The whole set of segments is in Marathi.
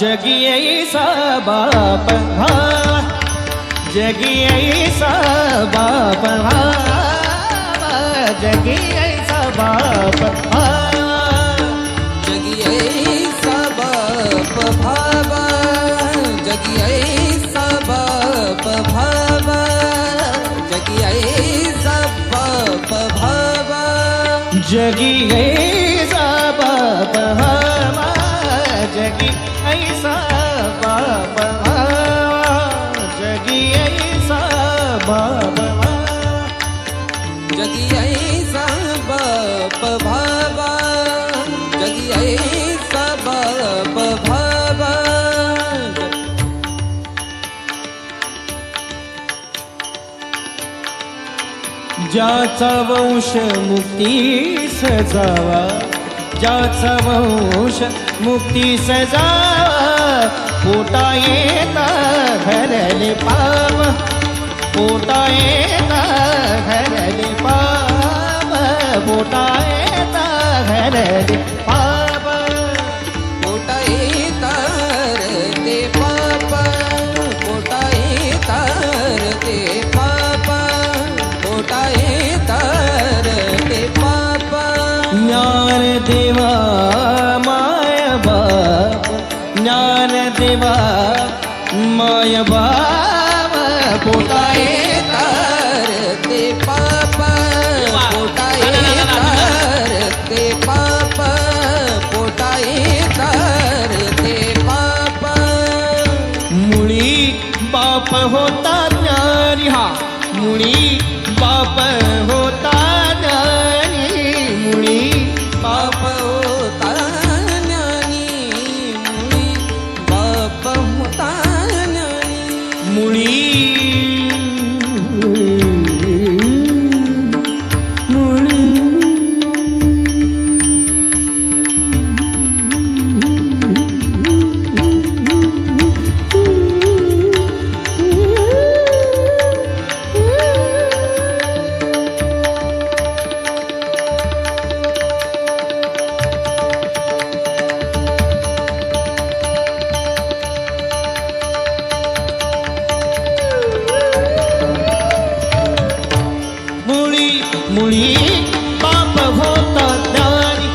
जगी ऐसा बाप जगी ऐसा बाप जगी ऐसा बाप जगी ऐसा बाप भावा जगी ऐसा बाप भावा जगी ऐसा बाप भावा जगी ऐसा बाप जगी ऐसा बाप जगी ऐसा बाप जगी ऐसा बाप भावा जगी ऐसा बाप भावा ज्याचा वंश मुक्तीस जावा ज्याचा वंश मुक्तीस जावा पोटा येता घरले पाप पोटा येता घरले पाप पोटा येता घरले पाप पोटा येता ते पाप पोटा येता ते पाप पोटा येता ते पाप ज्ञान देवा माय बाप ज्ञान देवा माय बाप पोटा येता ते पाप पोटा येता ते पाप पोटा येता ते पाप मुळी बाप होता ज्ञानी हा मुळी बाप होता ज्ञानी मुळी बाप होता ज्ञानी मुळी बाप होता ज्ञानी मुळी मुळी बाप होता ज्ञानी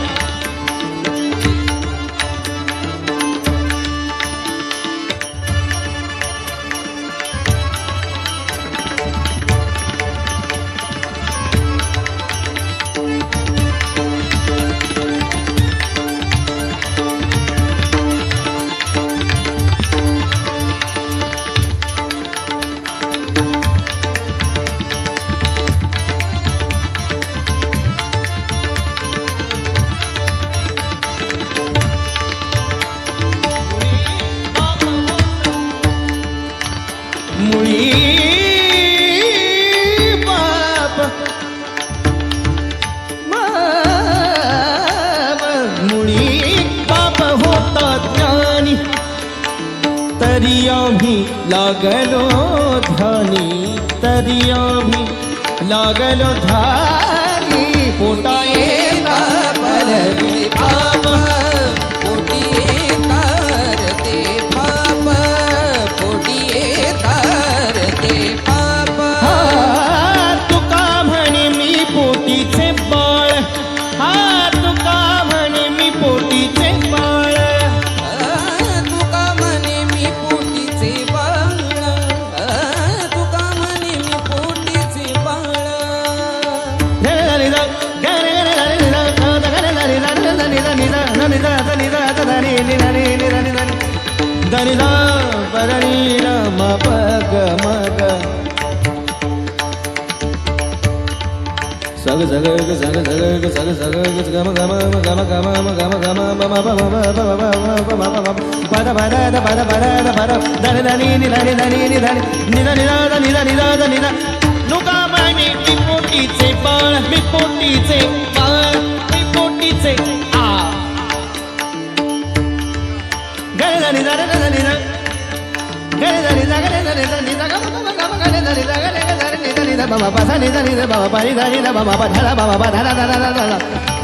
मुळी बाप मुळी बाप होता ज्ञानी तरी आम्ही लागलो ध्यानी तरी आम्ही लागलो ध्यानी पोटा येता परले पाप पोटी येता ते पाप पोटी येता ते पाप तुका म्हणे मी पोटीचे बाळ हा तुका म्हणे मी पोटीचे बाळ तुका म्हणे मी पोटीचे बाळ तुका म्हणे मी पोटीचे बाळ धनी धा परनी न म प ग म ग सग सग ग सग सग ग सग सग ग ग म ग म म ग म ग म म ग म ग म म म प म प प प प द प द द प द प द द प द धनी धनी नि धनी धनी नि धनी नि धनी धा धनी धनी धा धनी धा तुका म्हणे मी पोटीचे बाळ मी पोटीचे बाळ मी पोटीचे आ गरे धनी धा रे धनी धा गरे धनी धा गरे धनी धनी धा ग म ग म गरे धनी धा गरे धनी धनी धा बाबा पा धनी धनी धा बाबा पा धनी धा बाबा पा धरा बाबा पा धरा धरा धरा धरा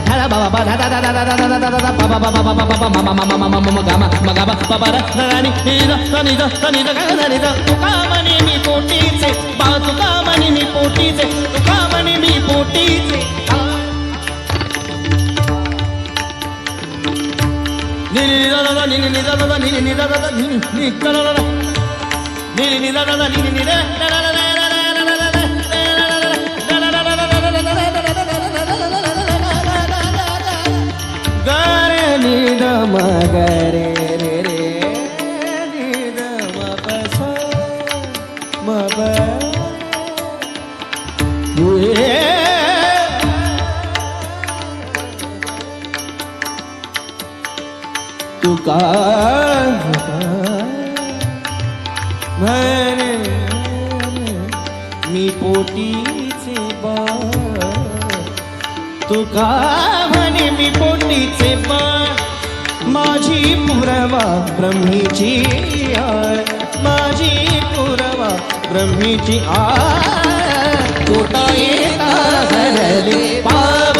धरा बाबा पा धरा धरा धरा धरा धरा धरा बाबा बाबा बाबा बाबा मामा मामा मामा मामा गामा मगाबा बाबा धनी धा धनी धा धनी धा गरे धनी धा तुका म्हणे मी पोटीचे बा तुका म्हणे मी पोटीचे तुका म्हणे मी पोटीचे नि नि दा दा नि नि दा दा नि नि दा दा नि नि दा दा नि नि दा दा नि नि दा दा दा गरे नि द म गरे रे रे नि द म प स म प तुका म्हणे मी पोटीचे बाळ तुका म्हणे मी पोटीचे बाळ माझी पुरवा ब्रह्मीची आळ माझी पुरवा ब्रह्मीची आळ पोटा येता हरले पाप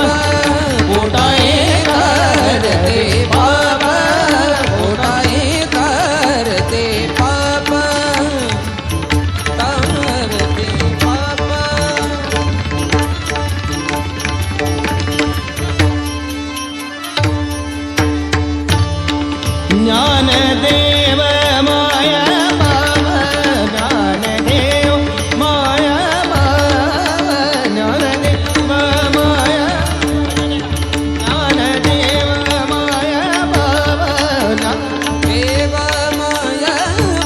पोटा येता हरले पाप पोटा करते पाप करते पाप ज्ञानदेव माया बाबा ज्ञानदेव माया बाबा ज्ञानदेव माया ज्ञानदेव माया बाबा देव माया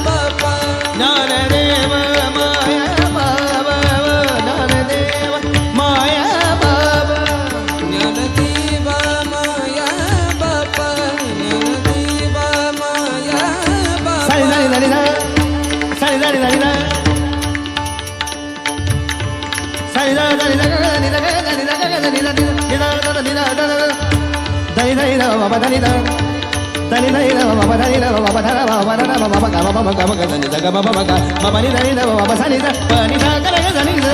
बापा ज्ञानदेव माया बाबा ज्ञानदेव माया बाबा ज्ञानदेव माया बापा ज्ञानदेव माया बापा सारी सारी सारी सारी सारी सारी सारी सारी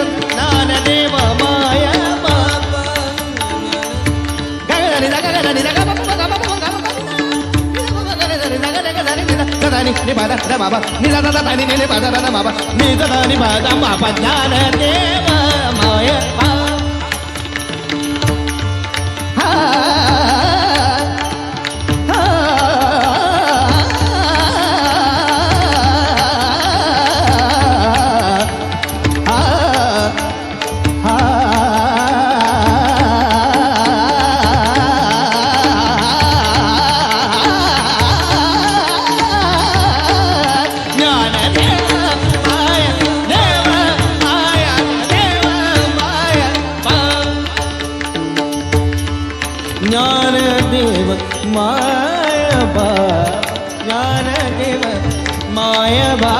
ज्ञानदेव माया बा ज्ञानदेव माया बा